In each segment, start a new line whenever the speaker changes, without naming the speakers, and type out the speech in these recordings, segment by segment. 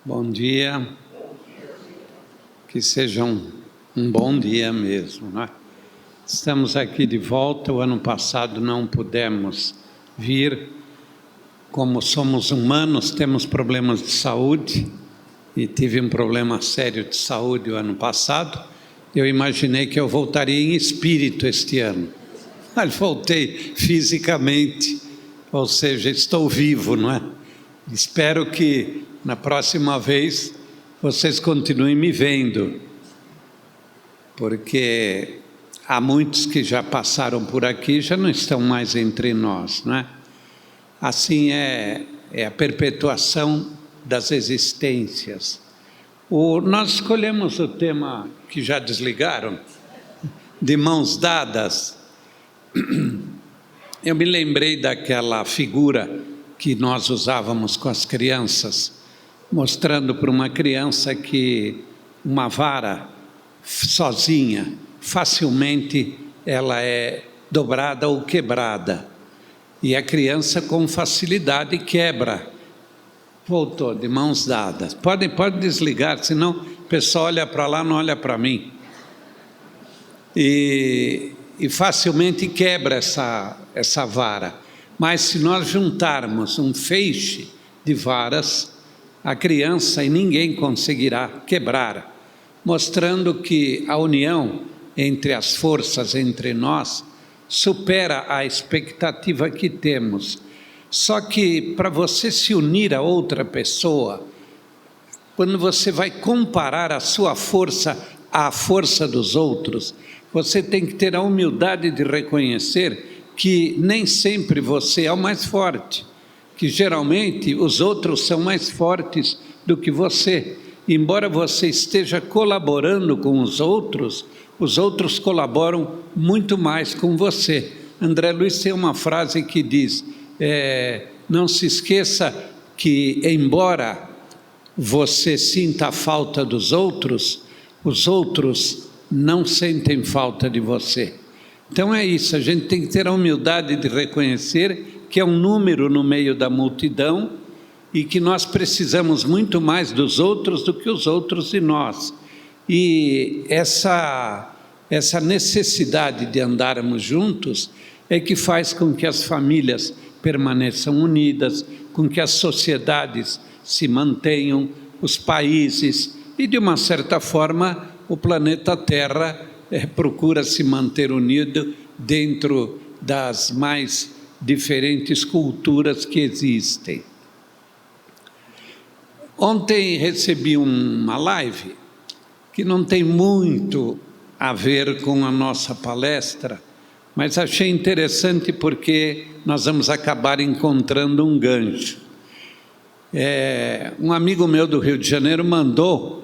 Bom dia, que seja um bom dia mesmo, não é? Estamos aqui de volta. O ano passado não pudemos vir, como somos humanos, temos problemas de saúde, e tive um problema sério de saúde o ano passado. Eu imaginei que eu voltaria em espírito este ano, mas voltei fisicamente, ou seja, estou vivo, não é? Espero que na próxima vez vocês continuem me vendo, porque há muitos que já passaram por aqui, já não estão mais entre nós, não é? Assim é a perpetuação das existências. Nós escolhemos o tema que já desligaram, de mãos dadas. Eu me lembrei daquela figura que nós usávamos com as crianças, mostrando para uma criança que uma vara sozinha, facilmente ela é dobrada ou quebrada. E a criança com facilidade quebra. Voltou, de mãos dadas. Pode desligar, senão o pessoal olha para lá, não olha para mim. E facilmente quebra essa vara. Mas se nós juntarmos um feixe de varas, a criança e ninguém conseguirá quebrar, mostrando que a união entre as forças entre nós supera a expectativa que temos. Só que para você se unir a outra pessoa, quando você vai comparar a sua força à força dos outros, você tem que ter a humildade de reconhecer que nem sempre você é o mais forte, que geralmente os outros são mais fortes do que você. Embora você esteja colaborando com os outros colaboram muito mais com você. André Luiz tem uma frase que diz, não se esqueça que, embora você sinta a falta dos outros, os outros não sentem falta de você. Então é isso, a gente tem que ter a humildade de reconhecer que é um número no meio da multidão e que nós precisamos muito mais dos outros do que os outros de nós. E essa necessidade de andarmos juntos é que faz com que as famílias permaneçam unidas, com que as sociedades se mantenham, os países, e de uma certa forma o planeta Terra procura se manter unido dentro das mais diferentes culturas que existem. Ontem recebi uma live que não tem muito a ver com a nossa palestra, mas achei interessante porque nós vamos acabar encontrando um gancho. Um amigo meu do Rio de Janeiro mandou,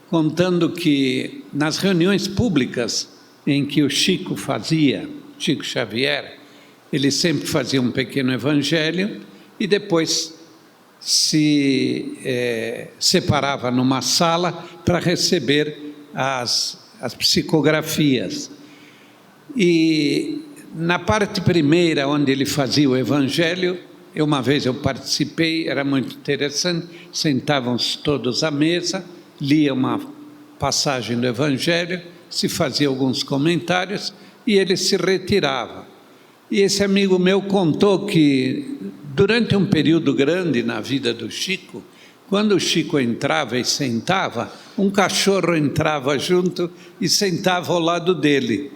contando que nas reuniões públicas em que o Chico Xavier, ele sempre fazia um pequeno evangelho e depois se separava numa sala para receber as psicografias. E na parte primeira, onde ele fazia o evangelho, uma vez eu participei, era muito interessante, sentávamos todos à mesa, lia uma passagem do evangelho, se fazia alguns comentários e ele se retirava. E esse amigo meu contou que durante um período grande na vida do Chico, quando o Chico entrava e sentava, um cachorro entrava junto e sentava ao lado dele.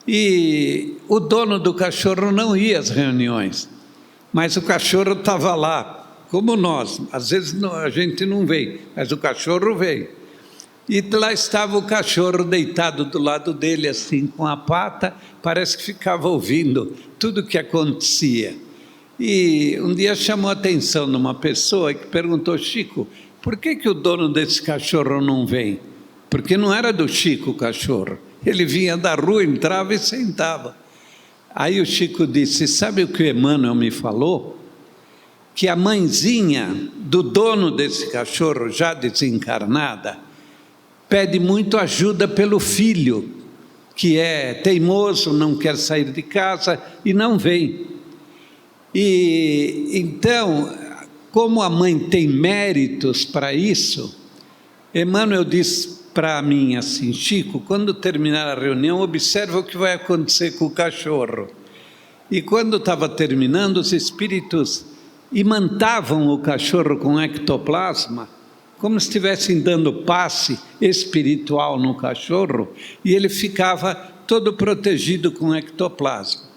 E o dono do cachorro não ia às reuniões, mas o cachorro estava lá, como nós. Às vezes a gente não vê, mas o cachorro veio. E lá estava o cachorro deitado do lado dele, assim, com a pata, parece que ficava ouvindo tudo o que acontecia. E um dia chamou a atenção de uma pessoa que perguntou, Chico, por que o dono desse cachorro não vem? Porque não era do Chico o cachorro, ele vinha da rua, entrava e sentava. Aí o Chico disse, sabe o que o Emmanuel me falou? Que a mãezinha do dono desse cachorro, já desencarnada, pede muito ajuda pelo filho, que é teimoso, não quer sair de casa e não vem. E então, como a mãe tem méritos para isso, Emmanuel diz para mim assim: Chico, quando terminar a reunião, observa o que vai acontecer com o cachorro. E quando estava terminando, os espíritos imantavam o cachorro com ectoplasma, como se estivessem dando passe espiritual no cachorro, e ele ficava todo protegido com ectoplasma.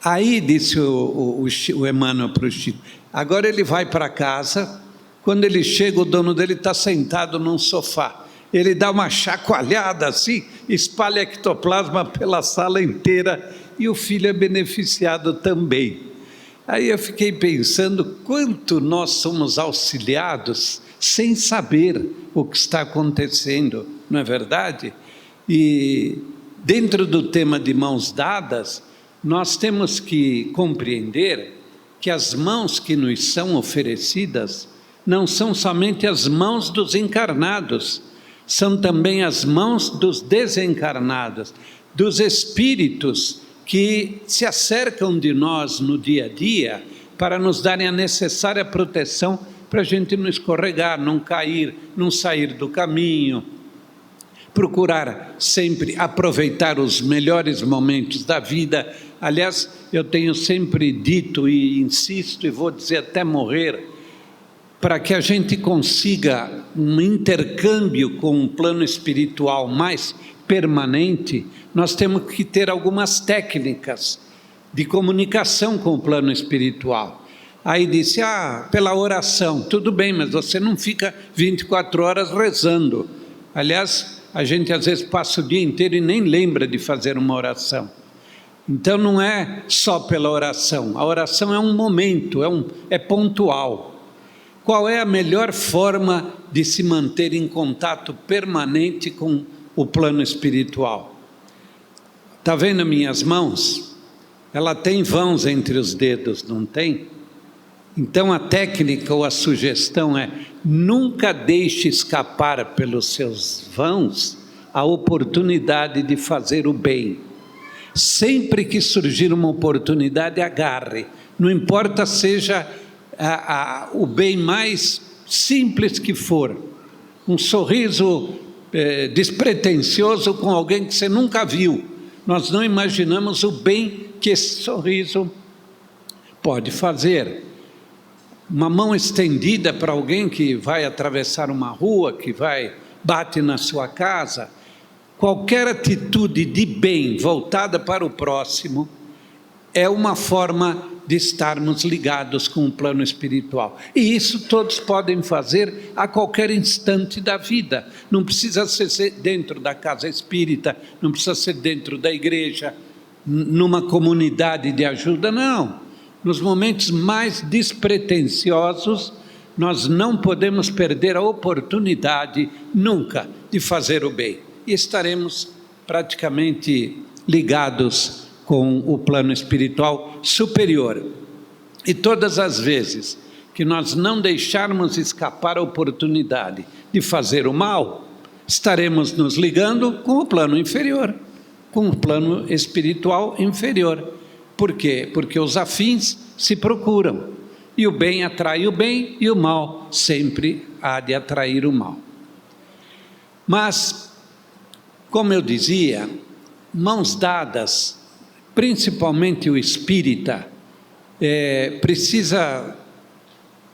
Aí disse o Emmanuel para o Chico: agora ele vai para casa, quando ele chega, o dono dele está sentado num sofá. Ele dá uma chacoalhada assim, espalha ectoplasma pela sala inteira, e o filho é beneficiado também. Aí eu fiquei pensando quanto nós somos auxiliados sem saber o que está acontecendo, não é verdade? E dentro do tema de mãos dadas, nós temos que compreender que as mãos que nos são oferecidas não são somente as mãos dos encarnados, são também as mãos dos desencarnados, dos espíritos que se acercam de nós no dia a dia para nos darem a necessária proteção para a gente não escorregar, não cair, não sair do caminho, procurar sempre aproveitar os melhores momentos da vida. Aliás, eu tenho sempre dito e insisto e vou dizer até morrer, para que a gente consiga um intercâmbio com um plano espiritual mais permanente, nós temos que ter algumas técnicas de comunicação com o plano espiritual. Aí disse: pela oração. Tudo bem, mas você não fica 24 horas rezando. Aliás, a gente às vezes passa o dia inteiro e nem lembra de fazer uma oração. Então não é só pela oração. A oração é um momento, é pontual. Qual é a melhor forma de se manter em contato permanente com o plano espiritual? Está vendo minhas mãos? Ela tem vãos entre os dedos, não tem? Então a técnica ou a sugestão é: nunca deixe escapar pelos seus vãos a oportunidade de fazer o bem. Sempre que surgir uma oportunidade, agarre. Não importa seja o bem mais simples que for, um sorriso despretensioso com alguém que você nunca viu. Nós não imaginamos o bem que esse sorriso pode fazer. Uma mão estendida para alguém que vai atravessar uma rua, que bate na sua casa. Qualquer atitude de bem voltada para o próximo é uma forma de estarmos ligados com o plano espiritual. E isso todos podem fazer a qualquer instante da vida. Não precisa ser dentro da casa espírita, não precisa ser dentro da igreja, numa comunidade de ajuda, não. Nos momentos mais despretensiosos, nós não podemos perder a oportunidade nunca de fazer o bem. E estaremos praticamente ligados com o plano espiritual superior. E todas as vezes que nós não deixarmos escapar a oportunidade de fazer o mal, estaremos nos ligando com o plano inferior, com o plano espiritual inferior. Por quê? Porque os afins se procuram, e o bem atrai o bem, e o mal sempre há de atrair o mal. Mas, como eu dizia, mãos dadas, principalmente o espírita, precisa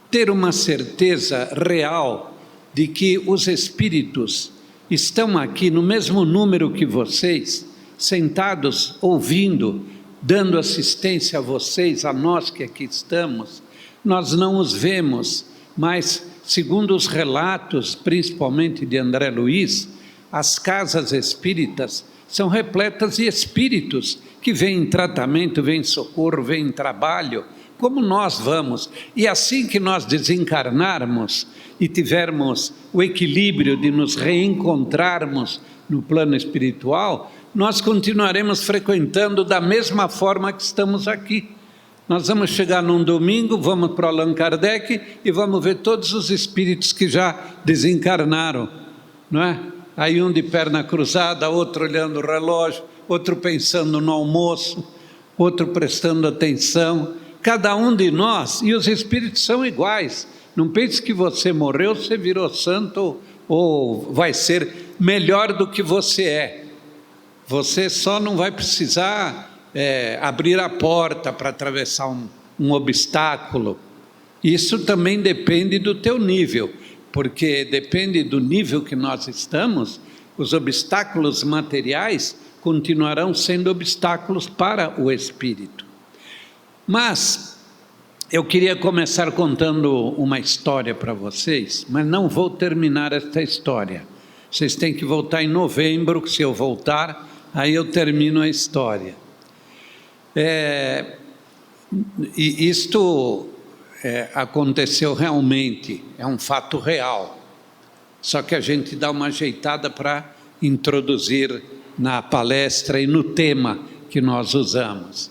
ter uma certeza real de que os espíritos estão aqui no mesmo número que vocês, sentados, ouvindo, dando assistência a vocês, a nós que aqui estamos. Nós não os vemos, mas, segundo os relatos, principalmente de André Luiz, as casas espíritas são repletas de espíritos que vêm em tratamento, vêm em socorro, vêm em trabalho, como nós vamos. E assim que nós desencarnarmos e tivermos o equilíbrio de nos reencontrarmos no plano espiritual, nós continuaremos frequentando da mesma forma que estamos aqui. Nós vamos chegar num domingo, vamos para o Allan Kardec e vamos ver todos os espíritos que já desencarnaram, não é? Aí um de perna cruzada, outro olhando o relógio, outro pensando no almoço, outro prestando atenção. Cada um de nós, e os espíritos são iguais, Não pense que você morreu, você virou santo ou vai ser melhor do que você é. Você só não vai precisar abrir a porta para atravessar um obstáculo. Isso também depende do teu nível, porque depende do nível que nós estamos, os obstáculos materiais continuarão sendo obstáculos para o espírito. Mas eu queria começar contando uma história para vocês, mas não vou terminar esta história. Vocês têm que voltar em novembro, se eu voltar, aí eu termino a história. E isto aconteceu realmente, é um fato real. Só que a gente dá uma ajeitada para introduzir na palestra e no tema que nós usamos.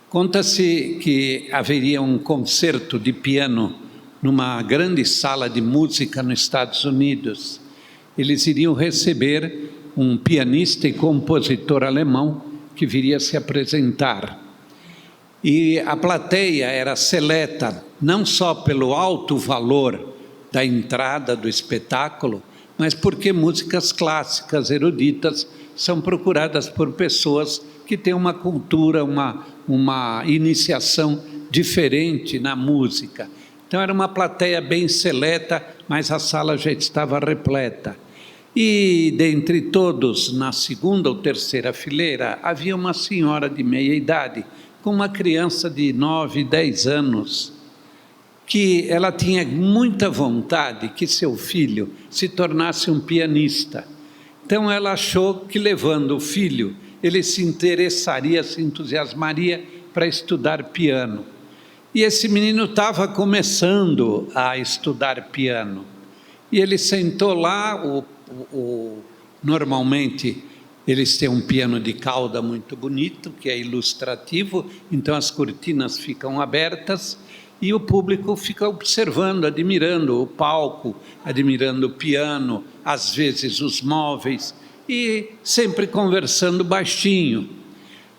Conta-se que haveria um concerto de piano numa grande sala de música nos Estados Unidos. Eles iriam receber um pianista e compositor alemão que viria se apresentar. E a plateia era seleta não só pelo alto valor da entrada do espetáculo, mas porque músicas clássicas, eruditas, são procuradas por pessoas que têm uma cultura, uma iniciação diferente na música. Então era uma plateia bem seleta, mas a sala já estava repleta. E dentre todos, na segunda ou terceira fileira, havia uma senhora de meia idade, com uma criança de 9, 10 anos, que ela tinha muita vontade que seu filho se tornasse um pianista. Então ela achou que levando o filho, ele se interessaria, se entusiasmaria para estudar piano. E esse menino estava começando a estudar piano. E ele sentou lá, normalmente eles têm um piano de cauda muito bonito, que é ilustrativo, então as cortinas ficam abertas e o público fica observando, admirando o palco, admirando o piano, às vezes os móveis, e sempre conversando baixinho.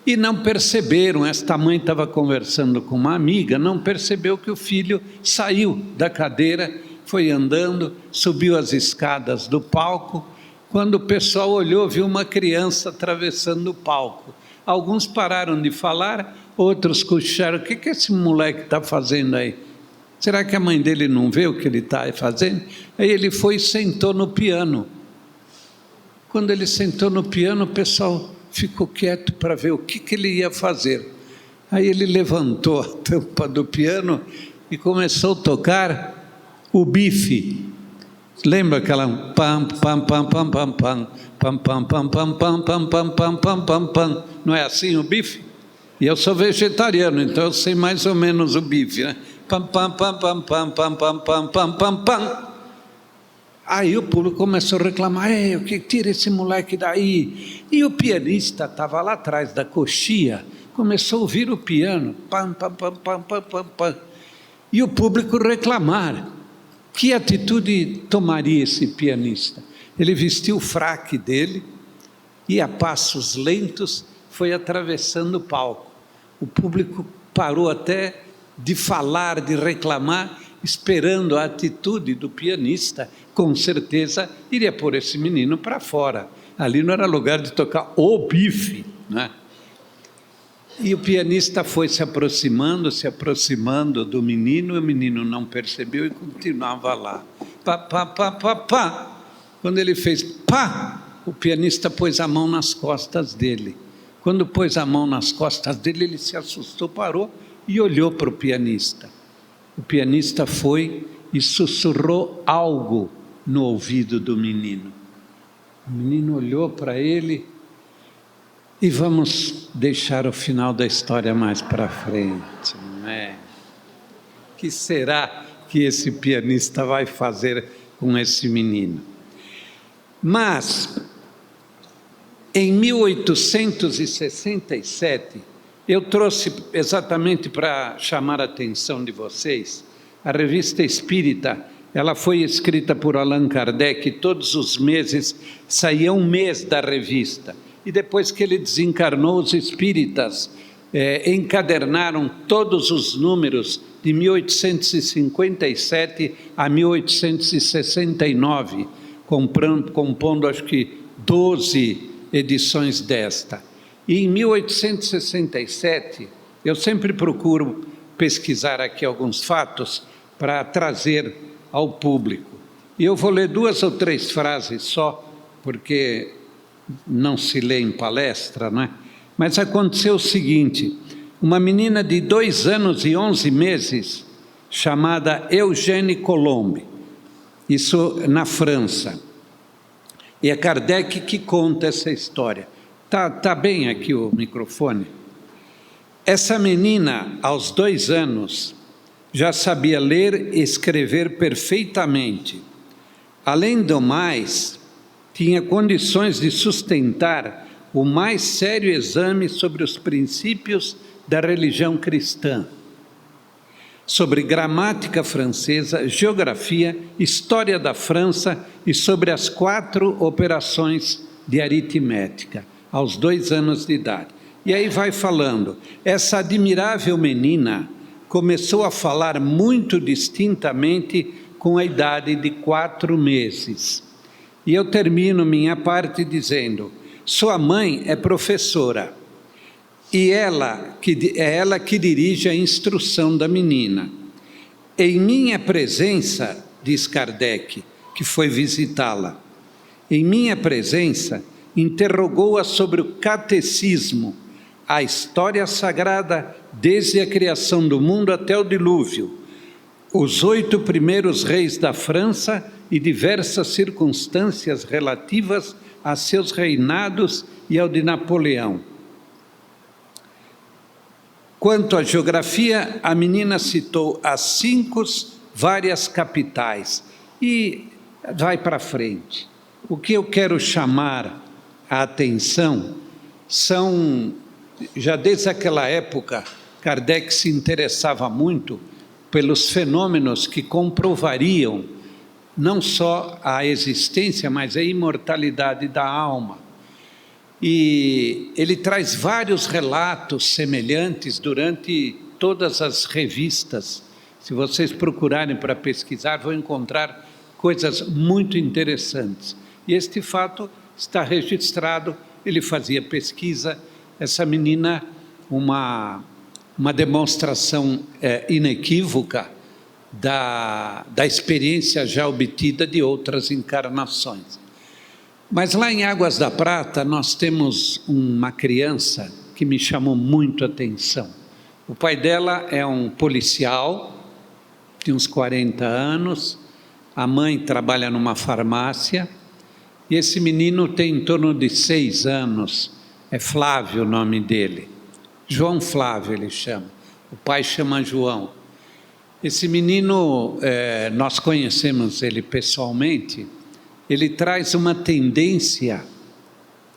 E não perceberam, esta mãe estava conversando com uma amiga, não percebeu que o filho saiu da cadeira, foi andando, subiu as escadas do palco. Quando o pessoal olhou, viu uma criança atravessando o palco. Alguns pararam de falar, outros cochicharam: o que esse moleque está fazendo aí? Será que a mãe dele não vê o que ele está fazendo? Aí ele foi e sentou no piano. Quando ele sentou no piano, o pessoal ficou quieto para ver o que ele ia fazer. Aí ele levantou a tampa do piano e começou a tocar o bife. Lembra aquela pam pam pam pam pam pam pam pam pam pam pam pam pam pam pam pam pam? Não é assim o bife? E eu sou vegetariano, então eu sei mais ou menos o bife, né? Pam pam pam pam pam pam pam pam pam pam pam. Aí o público começou a reclamar: o que tira esse moleque daí? E o pianista estava lá atrás da coxia, começou a ouvir o piano, pam pam pam pam pam pam pam. E o público reclamar. Que atitude tomaria esse pianista? Ele vestiu o fraque dele e a passos lentos foi atravessando o palco. O público parou até de falar, de reclamar, esperando a atitude do pianista. Com certeza iria pôr esse menino para fora. Ali não era lugar de tocar o bife, né? E o pianista foi se aproximando do menino, e o menino não percebeu e continuava lá. Pá, pá, pá, pá, pá. Quando ele fez pá, o pianista pôs a mão nas costas dele. Quando pôs a mão nas costas dele, ele se assustou, parou e olhou para o pianista. O pianista foi e sussurrou algo no ouvido do menino. O menino olhou para ele. E vamos deixar o final da história mais para frente, não é? O que será que esse pianista vai fazer com esse menino? Mas, em 1867, eu trouxe exatamente para chamar a atenção de vocês, a Revista Espírita. Ela foi escrita por Allan Kardec, todos os meses saía um mês da revista. E depois que ele desencarnou, os espíritas encadernaram todos os números de 1857 a 1869, compondo acho que 12 edições desta. E em 1867, eu sempre procuro pesquisar aqui alguns fatos para trazer ao público. E eu vou ler 2 ou 3 frases só, porque não se lê em palestra, não é? Mas aconteceu o seguinte: uma menina de 2 anos e 11 meses, chamada Eugène Colombe, isso na França. E é Kardec que conta essa história. Tá bem aqui o microfone? Essa menina, aos 2 anos, já sabia ler e escrever perfeitamente. Além do mais, tinha condições de sustentar o mais sério exame sobre os princípios da religião cristã, sobre gramática francesa, geografia, história da França e sobre as 4 operações de aritmética, aos 2 anos de idade. E aí vai falando, essa admirável menina começou a falar muito distintamente com a idade de 4 meses. E eu termino minha parte dizendo: sua mãe é professora, e é ela que dirige a instrução da menina. Em minha presença, diz Kardec, que foi visitá-la, em minha presença, interrogou-a sobre o catecismo, a história sagrada desde a criação do mundo até o dilúvio, os 8 primeiros reis da França e diversas circunstâncias relativas a seus reinados e ao de Napoleão. Quanto à geografia, a menina citou as 5 várias capitais e vai para frente. O que eu quero chamar a atenção são, já desde aquela época, Kardec se interessava muito pelos fenômenos que comprovariam não só a existência, mas a imortalidade da alma. E ele traz vários relatos semelhantes durante todas as revistas. Se vocês procurarem para pesquisar, vão encontrar coisas muito interessantes. E este fato está registrado, ele fazia pesquisa, essa menina, uma demonstração inequívoca da experiência já obtida de outras encarnações. Mas lá em Águas da Prata nós temos uma criança que me chamou muito a atenção. O pai dela é um policial, tem uns 40 anos, a mãe trabalha numa farmácia, e esse menino tem em torno de 6 anos, é Flávio o nome dele, João Flávio ele chama, o pai chama João. Esse menino, nós conhecemos ele pessoalmente, ele traz uma tendência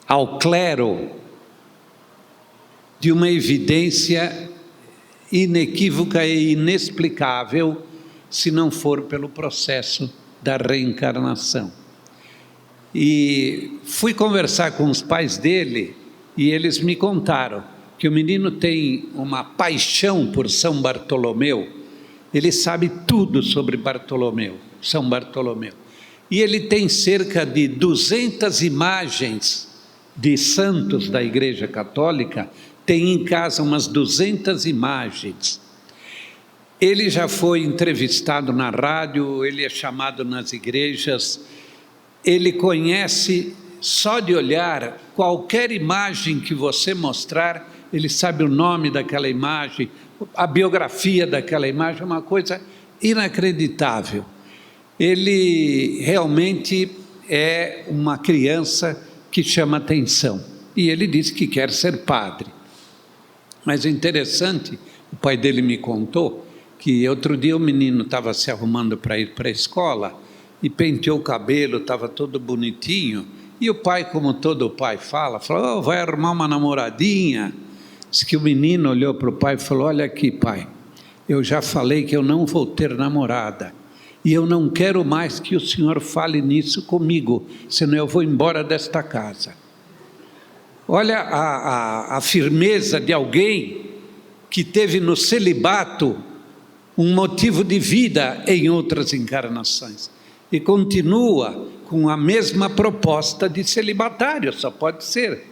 ao clero de uma evidência inequívoca e inexplicável, se não for pelo processo da reencarnação. E fui conversar com os pais dele e eles me contaram que o menino tem uma paixão por São Bartolomeu, ele sabe tudo sobre São Bartolomeu. E ele tem cerca de 200 imagens de santos da Igreja Católica, tem em casa umas 200 imagens. Ele já foi entrevistado na rádio, ele é chamado nas igrejas, ele conhece, só de olhar, qualquer imagem que você mostrar, ele sabe o nome daquela imagem, a biografia daquela imagem, é uma coisa inacreditável. Ele realmente é uma criança que chama atenção. E ele disse que quer ser padre. Mas é interessante, o pai dele me contou, que outro dia o menino estava se arrumando para ir para a escola, e penteou o cabelo, estava todo bonitinho, e o pai, como todo pai falou, oh, vai arrumar uma namoradinha. Diz que o menino olhou para o pai e falou: olha aqui, pai, eu já falei que eu não vou ter namorada, e eu não quero mais que o senhor fale nisso comigo, senão eu vou embora desta casa. Olha a firmeza de alguém que teve no celibato um motivo de vida em outras encarnações, e continua com a mesma proposta de celibatário, só pode ser.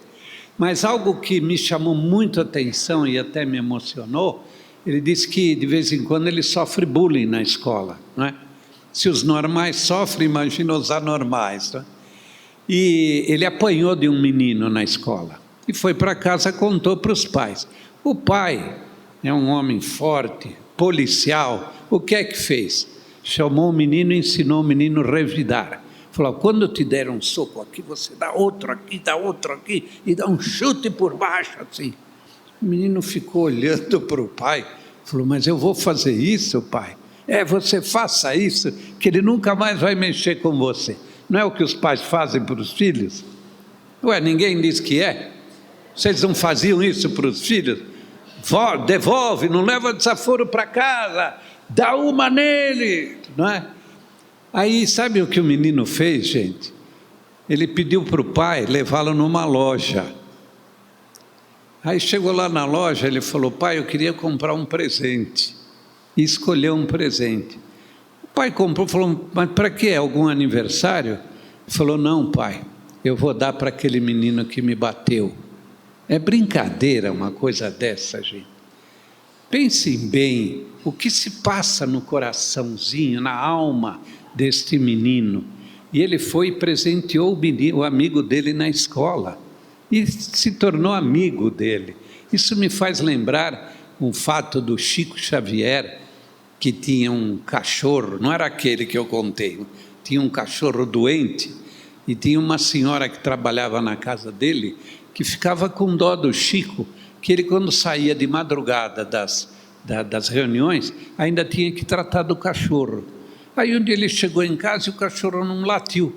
Mas algo que me chamou muito a atenção e até me emocionou, ele disse que de vez em quando ele sofre bullying na escola, não é? Se os normais sofrem, imagina os anormais, não é? E ele apanhou de um menino na escola, e foi para casa, contou para os pais. O pai é um homem forte, policial, o que é que fez? Chamou o menino e ensinou o menino a revidar. Falou, quando te der um soco aqui, você dá outro aqui, e dá um chute por baixo, assim. O menino ficou olhando para o pai, falou, mas eu vou fazer isso, pai? Você faça isso, que ele nunca mais vai mexer com você. Não é o que os pais fazem para os filhos? Ninguém diz que é? Vocês não faziam isso para os filhos? Devolve, não leva desaforo para casa, dá uma nele, não é? Aí, sabe o que o menino fez, gente? Ele pediu para o pai levá-lo numa loja. Aí chegou lá na loja, ele falou, pai, eu queria comprar um presente. E escolheu um presente. O pai comprou, falou, mas para quê? Algum aniversário? Ele falou, não, pai, eu vou dar para aquele menino que me bateu. É brincadeira uma coisa dessa, gente. Pensem bem, o que se passa no coraçãozinho, na alma deste menino. E ele foi e presenteou o amigo dele na escola, e se tornou amigo dele. Isso me faz lembrar um fato do Chico Xavier, que tinha um cachorro, não era aquele que eu contei, tinha um cachorro doente, e tinha uma senhora que trabalhava na casa dele, que ficava com dó do Chico, que ele, quando saía de madrugada das reuniões, ainda tinha que tratar do cachorro. Aí um dia ele chegou em casa e o cachorro não latiu.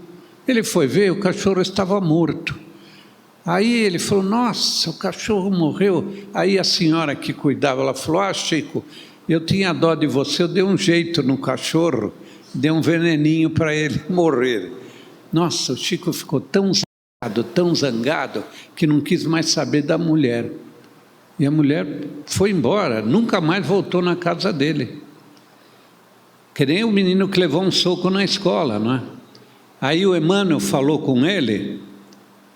Ele foi ver, o cachorro estava morto. Aí ele falou, nossa, o cachorro morreu. Aí a senhora que cuidava, ela falou, Chico, eu tinha dó de você, eu dei um jeito no cachorro, dei um veneninho para ele morrer. Nossa, o Chico ficou tão zangado, que não quis mais saber da mulher. E a mulher foi embora, nunca mais voltou na casa dele. Que nem o menino que levou um soco na escola, não é? Aí o Emmanuel falou com ele,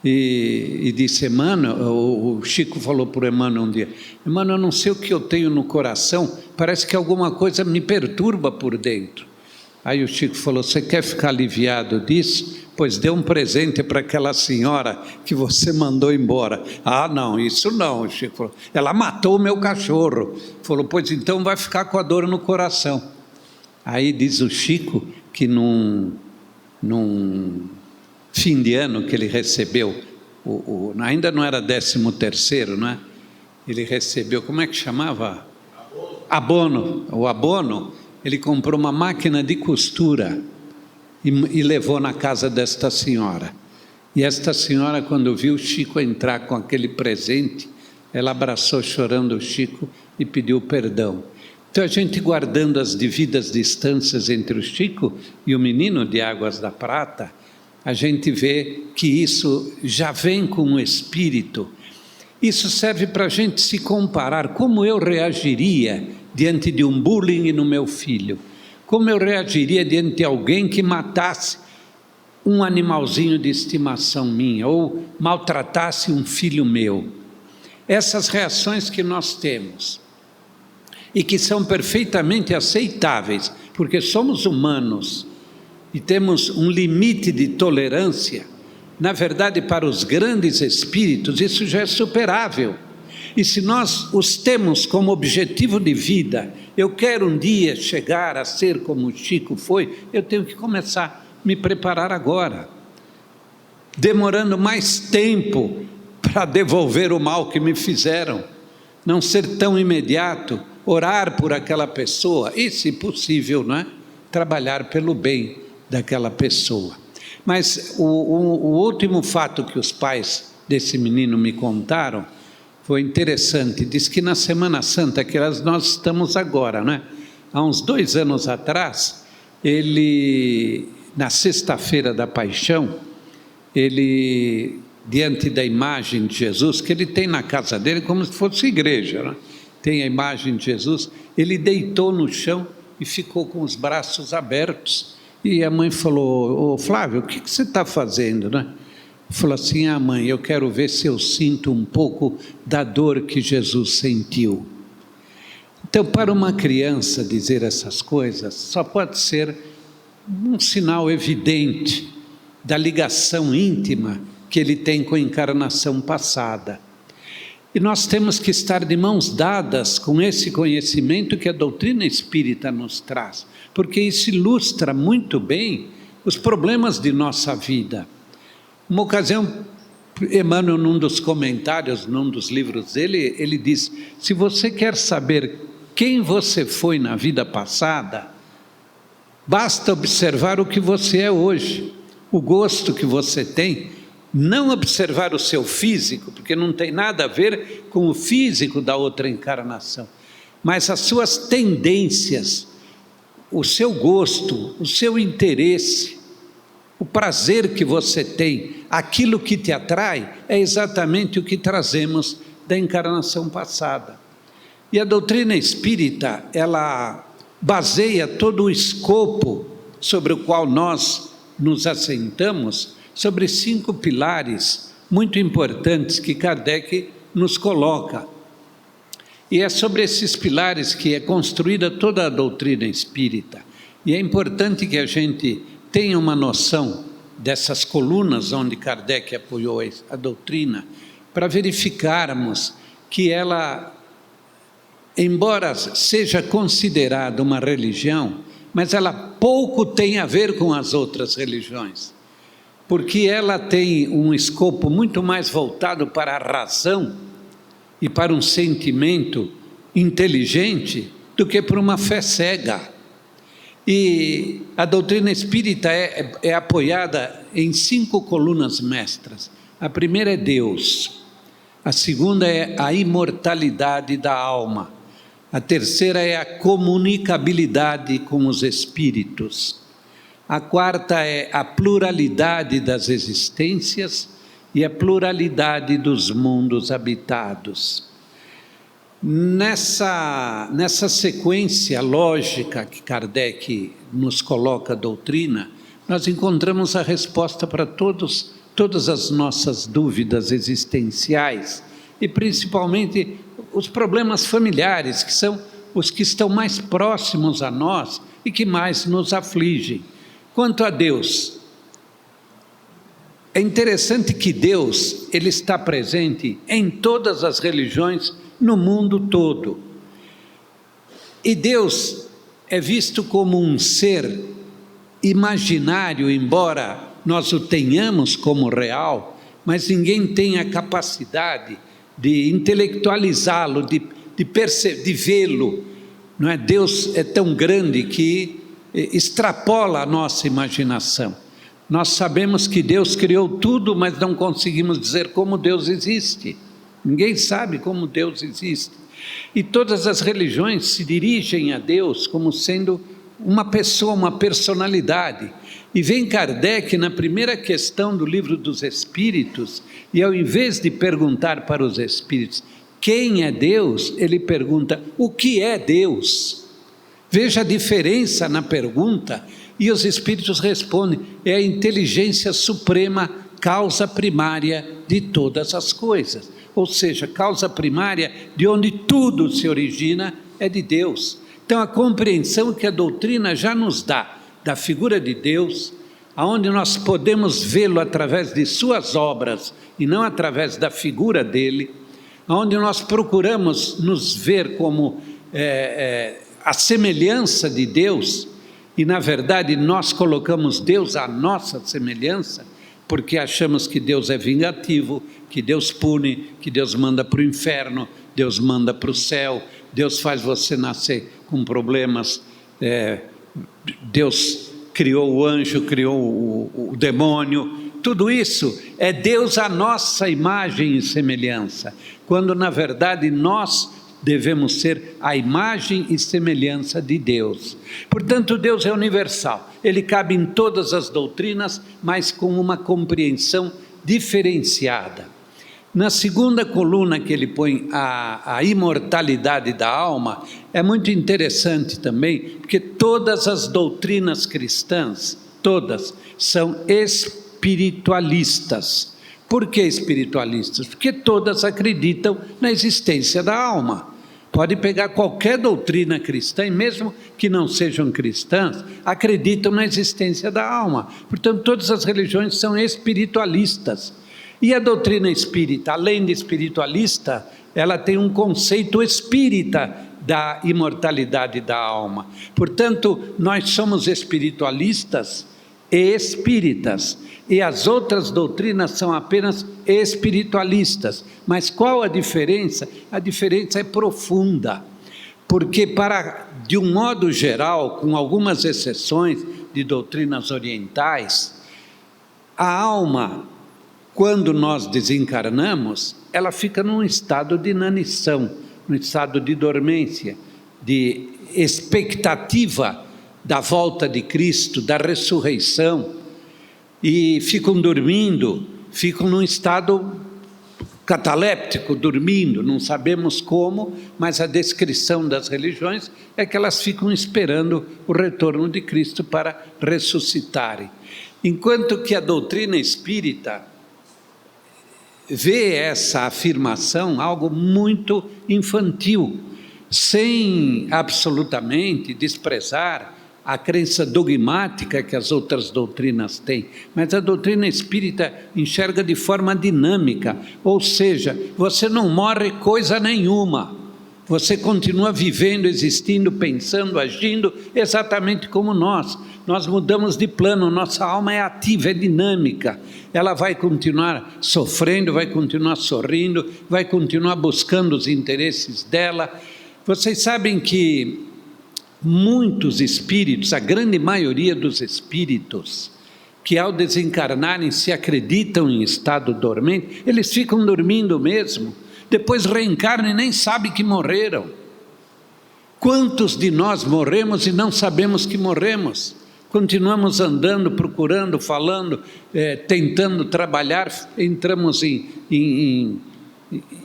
e disse, Emmanuel, o Chico falou para o Emmanuel um dia, Emmanuel, eu não sei o que eu tenho no coração, parece que alguma coisa me perturba por dentro. Aí o Chico falou, você quer ficar aliviado disso? Pois dê um presente para aquela senhora que você mandou embora. Ah, não, isso não, o Chico falou, ela matou o meu cachorro. Falou, pois então vai ficar com a dor no coração. Aí diz o Chico que num fim de ano que ele recebeu, ainda não era 13º, não é? Ele recebeu, como é que chamava? Abono. O abono, ele comprou uma máquina de costura e levou na casa desta senhora. E esta senhora, quando viu o Chico entrar com aquele presente, ela abraçou chorando o Chico e pediu perdão. Então a gente, guardando as devidas distâncias entre o Chico e o menino de Águas da Prata, a gente vê que isso já vem com o espírito. Isso serve para a gente se comparar, como eu reagiria diante de um bullying no meu filho, como eu reagiria diante de alguém que matasse um animalzinho de estimação minha, ou maltratasse um filho meu. Essas reações que nós temos, e que são perfeitamente aceitáveis, porque somos humanos, e temos um limite de tolerância, na verdade, para os grandes espíritos, isso já é superável. E se nós os temos como objetivo de vida, eu quero um dia chegar a ser como o Chico foi, eu tenho que começar a me preparar agora, demorando mais tempo para devolver o mal que me fizeram, não ser tão imediato, orar por aquela pessoa e, se possível, não é? Trabalhar pelo bem daquela pessoa. Mas o último fato que os pais desse menino me contaram foi interessante. Diz que na Semana Santa, que nós estamos agora, né? Há uns 2 anos atrás, ele, na sexta-feira da Paixão, ele, diante da imagem de Jesus, que ele tem na casa dele como se fosse igreja, né? tem a imagem de Jesus, ele deitou no chão e ficou com os braços abertos. E a mãe falou: ô Flávio, o que você está fazendo, né? Falou assim: mãe, eu quero ver se eu sinto um pouco da dor que Jesus sentiu. Então, para uma criança dizer essas coisas, só pode ser um sinal evidente da ligação íntima que ele tem com a encarnação passada. E nós temos que estar de mãos dadas com esse conhecimento que a doutrina espírita nos traz, porque isso ilustra muito bem os problemas de nossa vida. Uma ocasião, Emmanuel, num dos comentários, num dos livros dele, ele diz: se você quer saber quem você foi na vida passada, basta observar o que você é hoje, o gosto que você tem, não observar o seu físico, porque não tem nada a ver com o físico da outra encarnação, mas as suas tendências, o seu gosto, o seu interesse, o prazer que você tem, aquilo que te atrai, é exatamente o que trazemos da encarnação passada. E a doutrina espírita, ela baseia todo o escopo sobre o qual nós nos assentamos, sobre 5 pilares muito importantes que Kardec nos coloca. E é sobre esses pilares que é construída toda a doutrina espírita. E é importante que a gente tenha uma noção dessas colunas onde Kardec apoiou a doutrina, para verificarmos que ela, embora seja considerada uma religião, mas ela pouco tem a ver com as outras religiões, porque ela tem um escopo muito mais voltado para a razão e para um sentimento inteligente do que para uma fé cega. E a doutrina espírita é apoiada em 5 colunas mestras. A primeira é Deus, a segunda é a imortalidade da alma, a terceira é a comunicabilidade com os espíritos, a quarta é a pluralidade das existências e a pluralidade dos mundos habitados. Nessa sequência lógica que Kardec nos coloca a doutrina, nós encontramos a resposta para todas as nossas dúvidas existenciais e principalmente os problemas familiares, que são os que estão mais próximos a nós e que mais nos afligem. Quanto a Deus, é interessante que Deus, ele está presente em todas as religiões no mundo todo. E Deus é visto como um ser imaginário, embora nós o tenhamos como real, mas ninguém tem a capacidade de intelectualizá-lo, de vê-lo. Não é? Deus é tão grande que extrapola a nossa imaginação. Nós sabemos que Deus criou tudo, mas não conseguimos dizer como Deus existe. Ninguém sabe como Deus existe. E todas as religiões se dirigem a Deus como sendo uma pessoa, uma personalidade. E vem Kardec na primeira questão do Livro dos Espíritos, e ao invés de perguntar para os espíritos quem é Deus, ele pergunta o que é Deus. Veja a diferença na pergunta, e os espíritos respondem: é a inteligência suprema, causa primária de todas as coisas. Ou seja, causa primária de onde tudo se origina é de Deus. Então a compreensão que a doutrina já nos dá da figura de Deus, aonde nós podemos vê-lo através de suas obras e não através da figura dele, aonde nós procuramos nos ver como a semelhança de Deus, e na verdade nós colocamos Deus à nossa semelhança, porque achamos que Deus é vingativo, que Deus pune, que Deus manda para o inferno, Deus manda para o céu, Deus faz você nascer com problemas, Deus criou o anjo, criou o demônio. Tudo isso é Deus à nossa imagem e semelhança, quando na verdade nós devemos ser a imagem e semelhança de Deus. Portanto, Deus é universal, ele cabe em todas as doutrinas, mas com uma compreensão diferenciada. Na segunda coluna que ele põe a imortalidade da alma, é muito interessante também, porque todas as doutrinas cristãs, todas, são espiritualistas. Por que espiritualistas? Porque todas acreditam na existência da alma. Pode pegar qualquer doutrina cristã, e mesmo que não sejam cristãs, acreditam na existência da alma. Portanto, todas as religiões são espiritualistas. E a doutrina espírita, além de espiritualista, ela tem um conceito espírita da imortalidade da alma. Portanto, nós somos espiritualistas e espíritas, e as outras doutrinas são apenas espiritualistas. Mas qual a diferença? A diferença é profunda, porque de um modo geral, com algumas exceções de doutrinas orientais, a alma, quando nós desencarnamos, ela fica num estado de inanição, num estado de dormência, de expectativa da volta de Cristo, da ressurreição, e ficam dormindo, ficam num estado cataléptico, dormindo, não sabemos como, mas a descrição das religiões é que elas ficam esperando o retorno de Cristo para ressuscitarem. Enquanto que a doutrina espírita vê essa afirmação algo muito infantil, sem absolutamente desprezar a crença dogmática que as outras doutrinas têm, mas a doutrina espírita enxerga de forma dinâmica, ou seja, você não morre coisa nenhuma, você continua vivendo, existindo, pensando, agindo, exatamente como nós mudamos de plano, nossa alma é ativa, é dinâmica, ela vai continuar sofrendo, vai continuar sorrindo, vai continuar buscando os interesses dela. Vocês sabem que muitos espíritos, a grande maioria dos espíritos, que ao desencarnarem se acreditam em estado dormente, eles ficam dormindo mesmo, depois reencarnam e nem sabem que morreram. Quantos de nós morremos e não sabemos que morremos? Continuamos andando, procurando, falando, tentando trabalhar, entramos em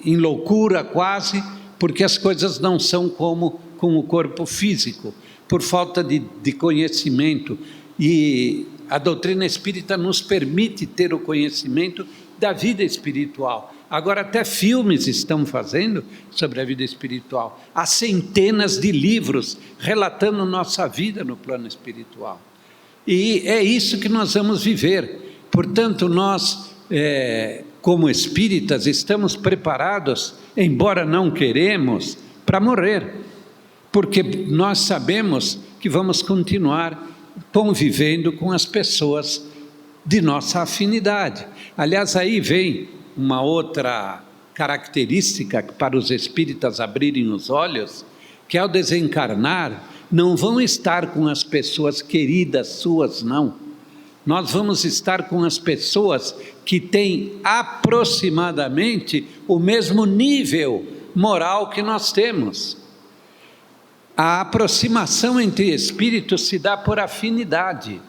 loucura quase, porque as coisas não são como com o corpo físico, por falta de conhecimento. E a doutrina espírita nos permite ter o conhecimento da vida espiritual. Agora até filmes estão fazendo sobre a vida espiritual. Há centenas de livros relatando nossa vida no plano espiritual. E é isso que nós vamos viver. Portanto, nós, como espíritas, estamos preparados, embora não queremos, para morrer. Porque nós sabemos que vamos continuar convivendo com as pessoas de nossa afinidade. Aliás, aí vem uma outra característica para os espíritas abrirem os olhos, que ao desencarnar, não vão estar com as pessoas queridas suas, não. Nós vamos estar com as pessoas que têm aproximadamente o mesmo nível moral que nós temos. A aproximação entre espíritos se dá por afinidade,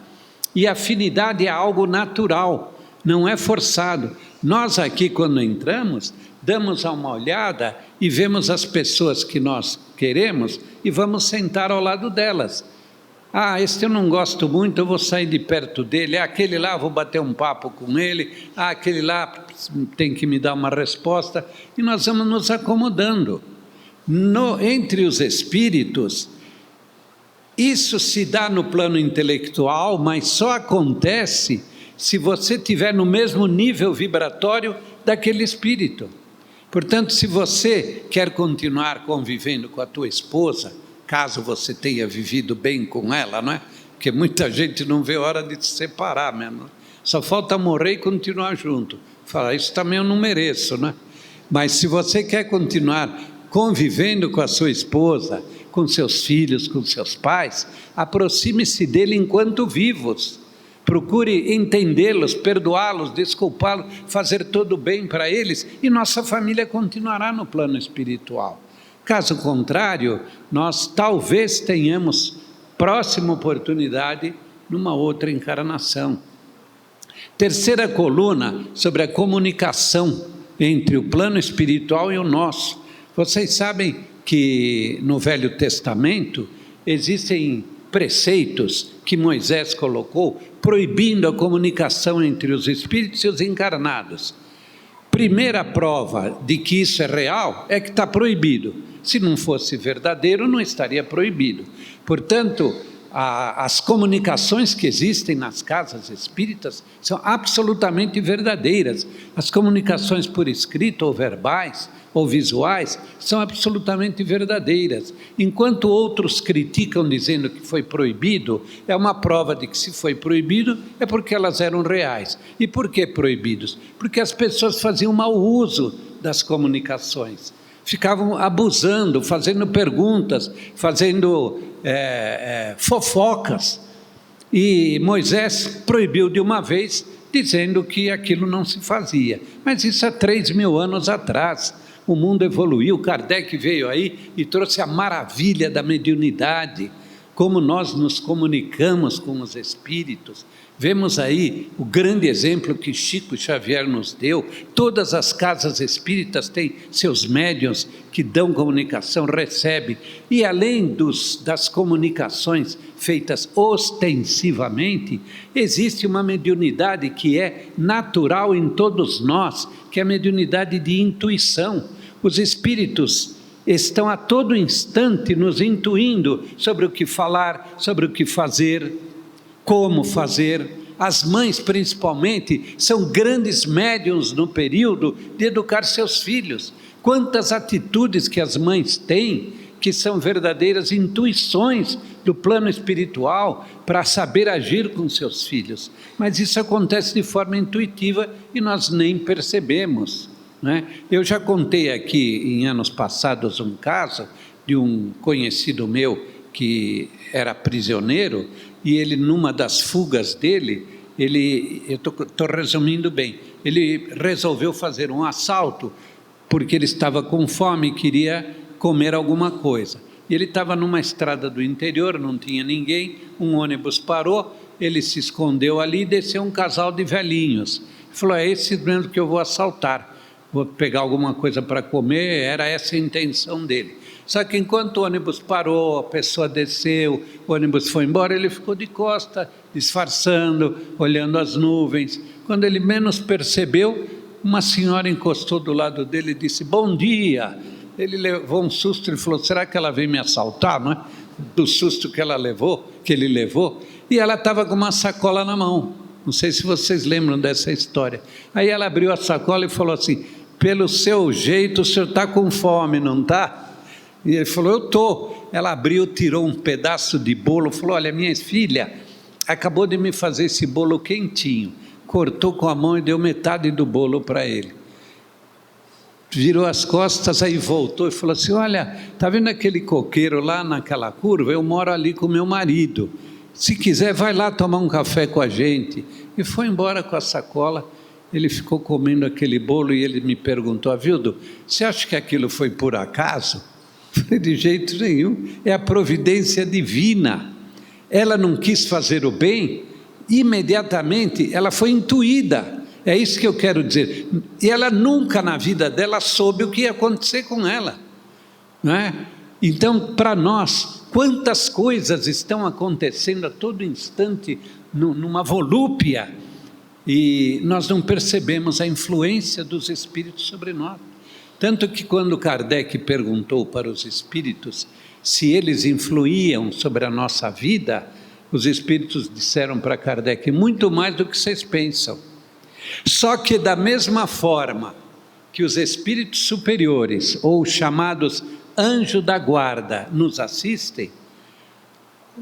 e afinidade é algo natural, não é forçado. Nós aqui, quando entramos, damos uma olhada e vemos as pessoas que nós queremos e vamos sentar ao lado delas. Este eu não gosto muito, eu vou sair de perto dele. Aquele lá, vou bater um papo com ele. Aquele lá tem que me dar uma resposta. E nós vamos nos acomodando. Entre os espíritos, isso se dá no plano intelectual, mas só acontece se você estiver no mesmo nível vibratório daquele espírito. Portanto, se você quer continuar convivendo com a tua esposa, caso você tenha vivido bem com ela, não é? Porque muita gente não vê hora de se separar mesmo. Só falta morrer e continuar junto. Fala, isso também eu não mereço, não é? Mas se você quer continuar convivendo com a sua esposa, com seus filhos, com seus pais, aproxime-se dele enquanto vivos. Procure entendê-los, perdoá-los, desculpá-los, fazer todo o bem para eles, e nossa família continuará no plano espiritual. Caso contrário, nós talvez tenhamos próxima oportunidade numa outra encarnação. Terceira coluna, sobre a comunicação entre o plano espiritual e o nosso. Vocês sabem que no Velho Testamento existem preceitos que Moisés colocou proibindo a comunicação entre os espíritos e os encarnados. Primeira prova de que isso é real é que está proibido. Se não fosse verdadeiro, não estaria proibido. Portanto, as comunicações que existem nas casas espíritas são absolutamente verdadeiras. As comunicações por escrito ou verbais ou visuais são absolutamente verdadeiras. Enquanto outros criticam dizendo que foi proibido, é uma prova de que se foi proibido é porque elas eram reais. E por que proibidos? Porque as pessoas faziam mau uso das comunicações. Ficavam abusando, fazendo perguntas, fazendo fofocas. E Moisés proibiu de uma vez, dizendo que aquilo não se fazia. Mas isso há 3.000 anos atrás. O mundo evoluiu, Kardec veio aí e trouxe a maravilha da mediunidade, como nós nos comunicamos com os espíritos. Vemos aí o grande exemplo que Chico Xavier nos deu. Todas as casas espíritas têm seus médiuns que dão comunicação, recebem. E além das comunicações feitas ostensivamente, existe uma mediunidade que é natural em todos nós, que é a mediunidade de intuição. Os espíritos estão a todo instante nos intuindo sobre o que falar, sobre o que fazer, como fazer. As mães, principalmente, são grandes médiuns no período de educar seus filhos. Quantas atitudes que as mães têm, que são verdadeiras intuições do plano espiritual para saber agir com seus filhos. Mas isso acontece de forma intuitiva e nós nem percebemos, né? Eu já contei aqui em anos passados um caso de um conhecido meu que era prisioneiro e ele, numa das fugas dele, eu estou resumindo bem, ele resolveu fazer um assalto porque ele estava com fome e queria comer alguma coisa. E ele estava numa estrada do interior, não tinha ninguém, um ônibus parou, ele se escondeu ali e desceu um casal de velhinhos. Ele falou, é esse mesmo que eu vou assaltar, vou pegar alguma coisa para comer, era essa a intenção dele. Só que enquanto o ônibus parou, a pessoa desceu, o ônibus foi embora, ele ficou de costa, disfarçando, olhando as nuvens. Quando ele menos percebeu, uma senhora encostou do lado dele e disse, bom dia. Ele levou um susto e falou, será que ela veio me assaltar, não é? Do susto que ele levou, e ela estava com uma sacola na mão. Não sei se vocês lembram dessa história. Aí ela abriu a sacola e falou assim, pelo seu jeito o senhor está com fome, não está? E ele falou, eu estou. Ela abriu, tirou um pedaço de bolo, falou, olha, minha filha acabou de me fazer esse bolo quentinho. Cortou com a mão e deu metade do bolo para ele. Virou as costas, aí voltou e falou assim, olha, está vendo aquele coqueiro lá naquela curva? Eu moro ali com meu marido. Se quiser, vai lá tomar um café com a gente. E foi embora com a sacola. Ele ficou comendo aquele bolo e ele me perguntou, Avildo, você acha que aquilo foi por acaso? Eu falei, de jeito nenhum, é a providência divina. Ela não quis fazer o bem, imediatamente ela foi intuída. É isso que eu quero dizer. E ela nunca na vida dela soube o que ia acontecer com ela, não é? Então, para nós, quantas coisas estão acontecendo a todo instante numa volúpia, e nós não percebemos a influência dos espíritos sobre nós. Tanto que quando Kardec perguntou para os espíritos se eles influíam sobre a nossa vida, os espíritos disseram para Kardec, muito mais do que vocês pensam. Só que da mesma forma que os espíritos superiores, ou chamados anjos da guarda, nos assistem,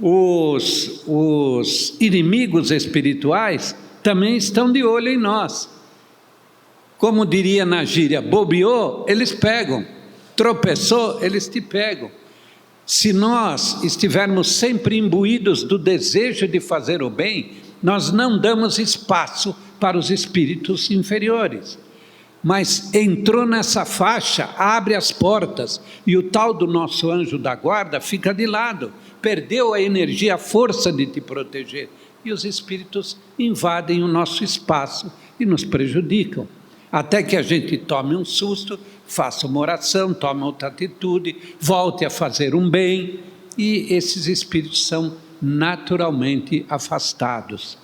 os inimigos espirituais também estão de olho em nós. Como diria na gíria, bobeou, eles pegam, tropeçou, eles te pegam. Se nós estivermos sempre imbuídos do desejo de fazer o bem, nós não damos espaço para os espíritos inferiores. Mas entrou nessa faixa, abre as portas, e o tal do nosso anjo da guarda fica de lado, perdeu a energia, a força de te proteger, e os espíritos invadem o nosso espaço e nos prejudicam. Até que a gente tome um susto, faça uma oração, tome outra atitude, volte a fazer um bem, e esses espíritos são naturalmente afastados.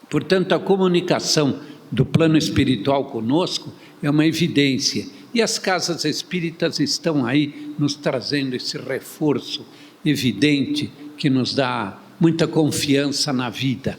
Portanto, a comunicação do plano espiritual conosco é uma evidência. E as casas espíritas estão aí nos trazendo esse reforço evidente que nos dá muita confiança na vida.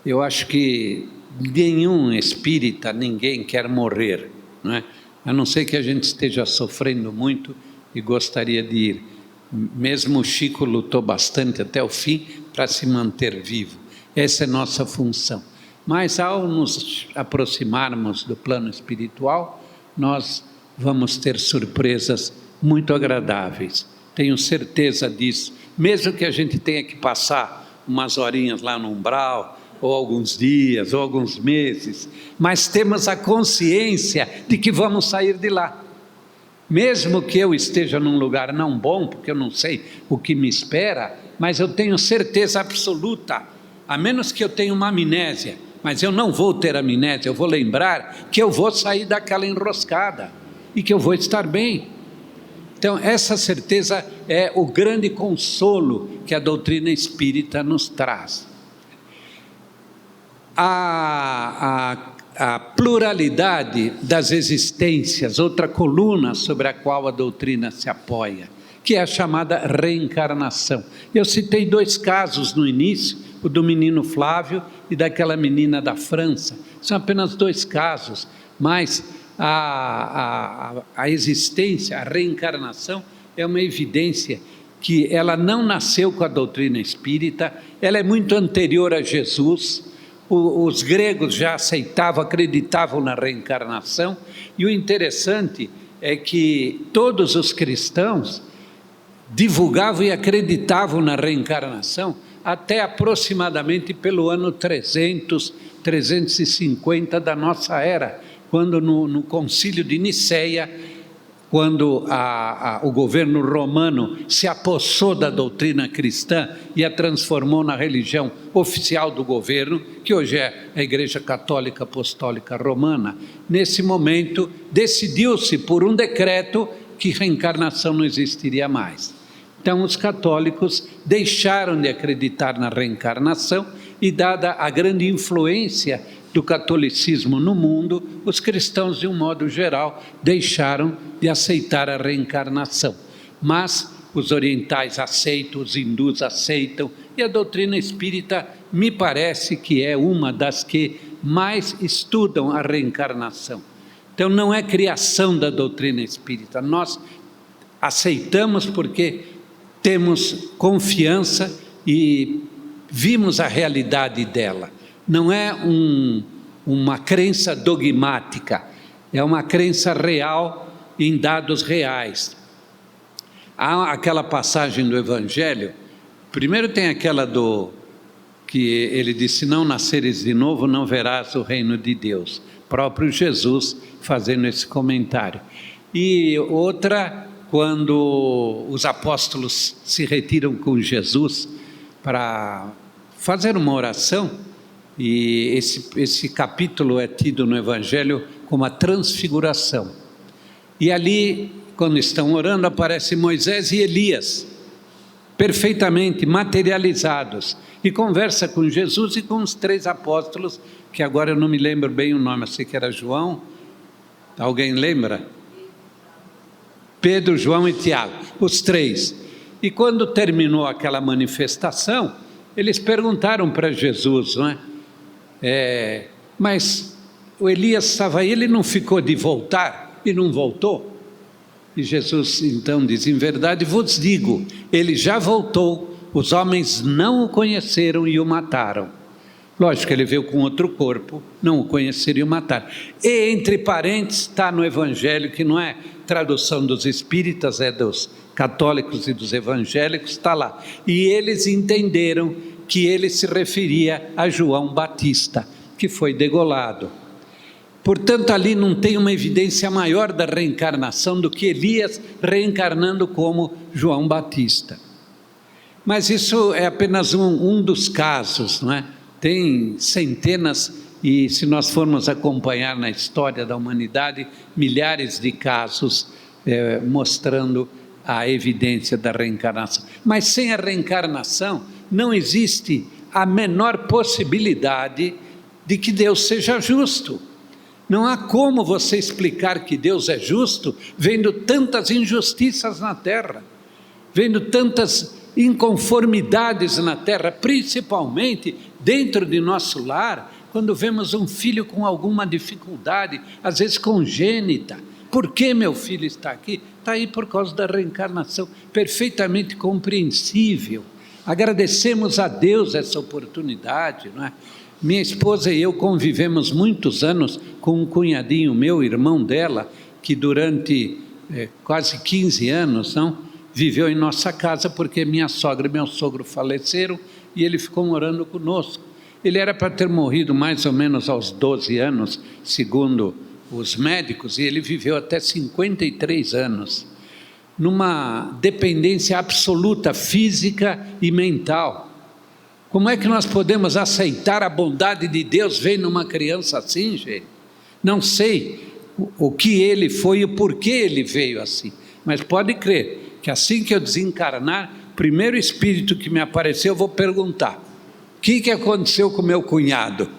Eu acho que nenhum espírita, ninguém quer morrer, não é? A não ser que a gente esteja sofrendo muito e gostaria de ir. Mesmo o Chico lutou bastante até o fim para se manter vivo. Essa é nossa função. Mas ao nos aproximarmos do plano espiritual, nós vamos ter surpresas muito agradáveis. Tenho certeza disso. Mesmo que a gente tenha que passar umas horinhas lá no umbral, ou alguns dias, ou alguns meses, mas temos a consciência de que vamos sair de lá. Mesmo que eu esteja num lugar não bom, porque eu não sei o que me espera, mas eu tenho certeza absoluta, a menos que eu tenha uma amnésia, mas eu não vou ter amnésia, eu vou lembrar que eu vou sair daquela enroscada e que eu vou estar bem. Então, essa certeza é o grande consolo que a doutrina espírita nos traz. A pluralidade das existências, outra coluna sobre a qual a doutrina se apoia, que é a chamada reencarnação. Eu citei 2 casos no início, o do menino Flávio e daquela menina da França. São apenas 2 casos, mas a existência, a reencarnação é uma evidência que ela não nasceu com a doutrina espírita, ela é muito anterior a Jesus. Os gregos já aceitavam, acreditavam na reencarnação, e o interessante é que todos os cristãos divulgavam e acreditavam na reencarnação até aproximadamente pelo ano 300, 350 da nossa era, quando no concílio de Nicéia, quando o governo romano se apossou da doutrina cristã e a transformou na religião oficial do governo, que hoje é a Igreja Católica Apostólica Romana, nesse momento decidiu-se por um decreto que reencarnação não existiria mais. Então os católicos deixaram de acreditar na reencarnação e, dada a grande influência do catolicismo no mundo, os cristãos, de um modo geral, deixaram de aceitar a reencarnação. Mas os orientais aceitam, os hindus aceitam, e a doutrina espírita me parece que é uma das que mais estudam a reencarnação. Então não é criação da doutrina espírita, nós aceitamos porque temos confiança e vimos a realidade dela. Não é uma crença dogmática, é uma crença real em dados reais. Há aquela passagem do Evangelho, primeiro tem aquela que ele disse: se não nasceres de novo, não verás o reino de Deus. Próprio Jesus fazendo esse comentário. E outra, quando os apóstolos se retiram com Jesus para fazer uma oração, e esse capítulo é tido no Evangelho como a transfiguração. E ali, quando estão orando, aparecem Moisés e Elias, perfeitamente materializados, e conversa com Jesus e com os 3 apóstolos, que agora eu não me lembro bem o nome, eu sei que era João, alguém lembra? Pedro, João e Tiago, os 3. E quando terminou aquela manifestação, eles perguntaram para Jesus, não é? Mas o Elias estava aí, ele não ficou de voltar e não voltou? E Jesus então diz: em verdade vos digo, ele já voltou, os homens não o conheceram e o mataram. Lógico, ele veio com outro corpo, não o conheceram e o mataram. E entre parênteses está no Evangelho, que não é tradução dos espíritas, é dos católicos e dos evangélicos, está lá. E eles entenderam que ele se referia a João Batista, que foi degolado. Portanto, ali não tem uma evidência maior da reencarnação do que Elias reencarnando como João Batista. Mas isso é apenas um dos casos, não é? Tem centenas E se nós formos acompanhar na história da humanidade, milhares de casos mostrando a evidência da reencarnação. Mas sem a reencarnação não existe a menor possibilidade de que Deus seja justo. Não há como você explicar que Deus é justo vendo tantas injustiças na terra, vendo tantas inconformidades na terra, principalmente dentro de nosso lar, quando vemos um filho com alguma dificuldade, às vezes congênita. Por que meu filho está aqui? Está aí por causa da reencarnação, perfeitamente compreensível. Agradecemos a Deus essa oportunidade, não é? Minha esposa e eu convivemos muitos anos com um cunhadinho meu, irmão dela, que durante quase 15 anos, viveu em nossa casa, porque minha sogra e meu sogro faleceram e ele ficou morando conosco. Ele era para ter morrido mais ou menos aos 12 anos, segundo os médicos, e ele viveu até 53 anos, numa dependência absoluta física e mental. Como é que nós podemos aceitar a bondade de Deus vendo uma criança assim, gente? Não sei o que ele foi e o porquê ele veio assim, mas pode crer que assim que eu desencarnar, o primeiro espírito que me apareceu, eu vou perguntar: o que aconteceu com meu cunhado?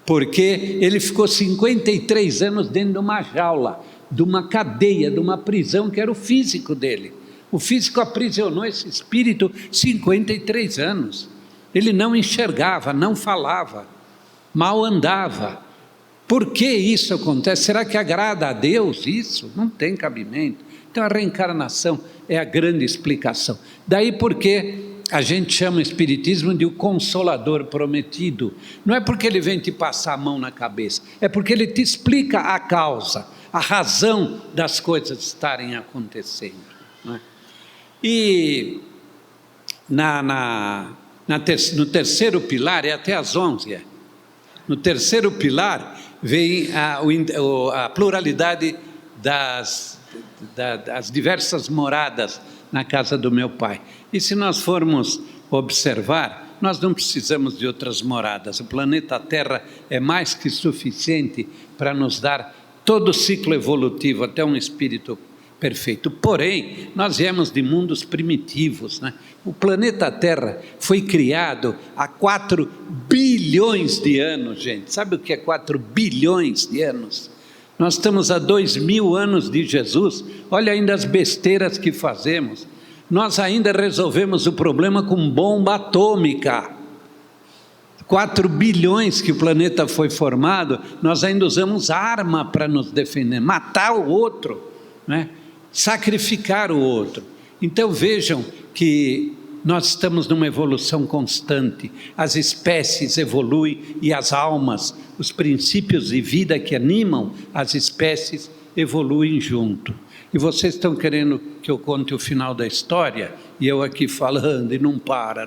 Porque ele ficou 53 anos dentro de uma jaula, de uma cadeia, de uma prisão que era o físico dele. O físico aprisionou esse espírito 53 anos. Ele não enxergava, não falava, mal andava. Por que isso acontece? Será que agrada a Deus isso? Não tem cabimento. Então a reencarnação é a grande explicação. Daí porque a gente chama o Espiritismo de o Consolador Prometido. Não é porque ele vem te passar a mão na cabeça, é porque ele te explica a causa, a razão das coisas estarem acontecendo, não é? E no terceiro pilar, é até às 11, no terceiro pilar vem a pluralidade das diversas moradas na casa do meu pai. E se nós formos observar, nós não precisamos de outras moradas. O planeta Terra é mais que suficiente para nos dar todo o ciclo evolutivo, até um espírito perfeito. Porém, nós viemos de mundos primitivos, né? O planeta Terra foi criado há 4 bilhões de anos, gente. Sabe o que é 4 bilhões de anos? Nós estamos há 2000 anos de Jesus. Olha ainda as besteiras que fazemos. Nós ainda resolvemos o problema com bomba atômica. 4 bilhões que o planeta foi formado, nós ainda usamos arma para nos defender, matar o outro, né? Sacrificar o outro. Então vejam que nós estamos numa evolução constante, as espécies evoluem e as almas, os princípios de vida que animam as espécies evoluem junto. E vocês estão querendo que eu conte o final da história? E eu aqui falando e não para.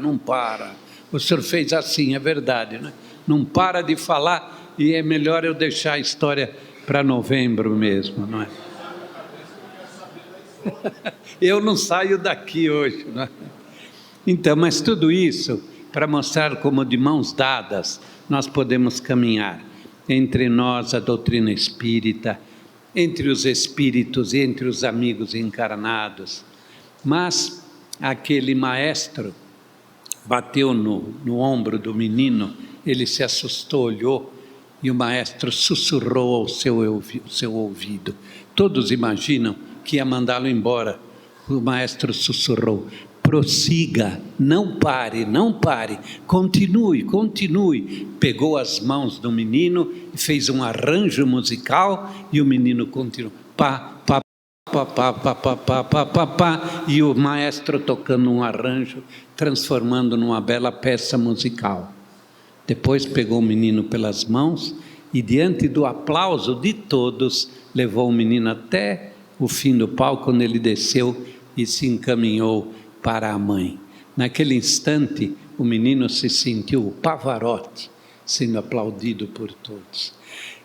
O senhor fez assim, é verdade, né? Não para de falar e é melhor eu deixar a história para novembro mesmo, não é? Eu não saio daqui hoje, não é? Então, mas tudo isso para mostrar como de mãos dadas nós podemos caminhar entre nós, a doutrina espírita, entre os espíritos e entre os amigos encarnados. Mas aquele maestro bateu no ombro do menino, ele se assustou, olhou e o maestro sussurrou ao seu ouvido. Todos imaginam que ia mandá-lo embora. O maestro sussurrou: prossiga, não pare, continue. Pegou as mãos do menino e fez um arranjo musical e o menino continuou. E o maestro tocando um arranjo, transformando numa bela peça musical. Depois pegou o menino pelas mãos e, diante do aplauso de todos, levou o menino até o fim do palco, quando ele desceu e se encaminhou para a mãe. Naquele instante, o menino se sentiu o Pavarotti, sendo aplaudido por todos.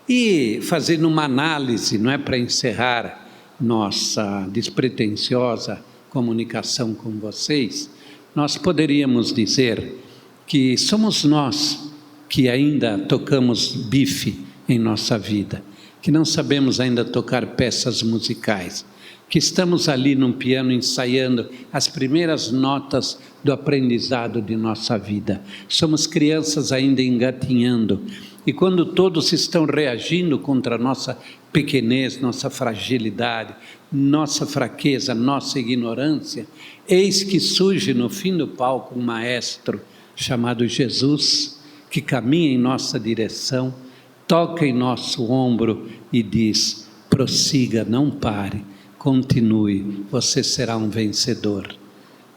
E fazendo uma análise, não é, para encerrar nossa despretensiosa comunicação com vocês, nós poderíamos dizer que somos nós que ainda tocamos bife em nossa vida, que não sabemos ainda tocar peças musicais, que estamos ali num piano ensaiando as primeiras notas do aprendizado de nossa vida. Somos crianças ainda engatinhando, e quando todos estão reagindo contra a nossa pequenez, nossa fragilidade, nossa fraqueza, nossa ignorância, eis que surge no fim do palco um maestro chamado Jesus, que caminha em nossa direção, toca em nosso ombro e diz: prossiga, não pare, continue, você será um vencedor.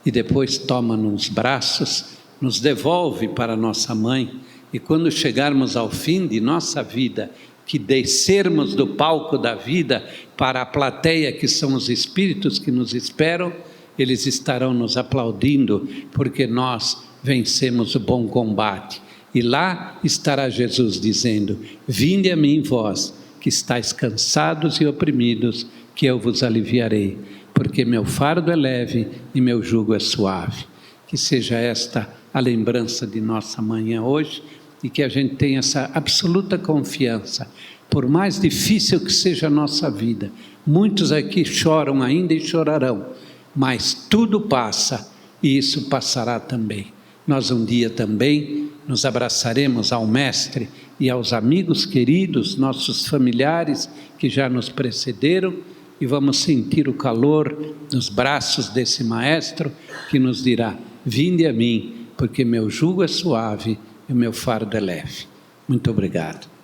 E depois toma nos braços, nos devolve para nossa mãe, e quando chegarmos ao fim de nossa vida, que descermos do palco da vida para a plateia, que são os espíritos que nos esperam, eles estarão nos aplaudindo, porque nós vencemos o bom combate. E lá estará Jesus dizendo: vinde a mim vós, que estáis cansados e oprimidos, que eu vos aliviarei, porque meu fardo é leve e meu jugo é suave. Que seja esta a lembrança de nossa manhã hoje, e que a gente tenha essa absoluta confiança. Por mais difícil que seja a nossa vida, muitos aqui choram ainda e chorarão, mas tudo passa, e isso passará também. Nós um dia também nos abraçaremos ao Mestre e aos amigos queridos, nossos familiares que já nos precederam, e vamos sentir o calor nos braços desse Maestro que nos dirá: vinde a mim, porque meu jugo é suave e o meu fardo é leve. Muito obrigado.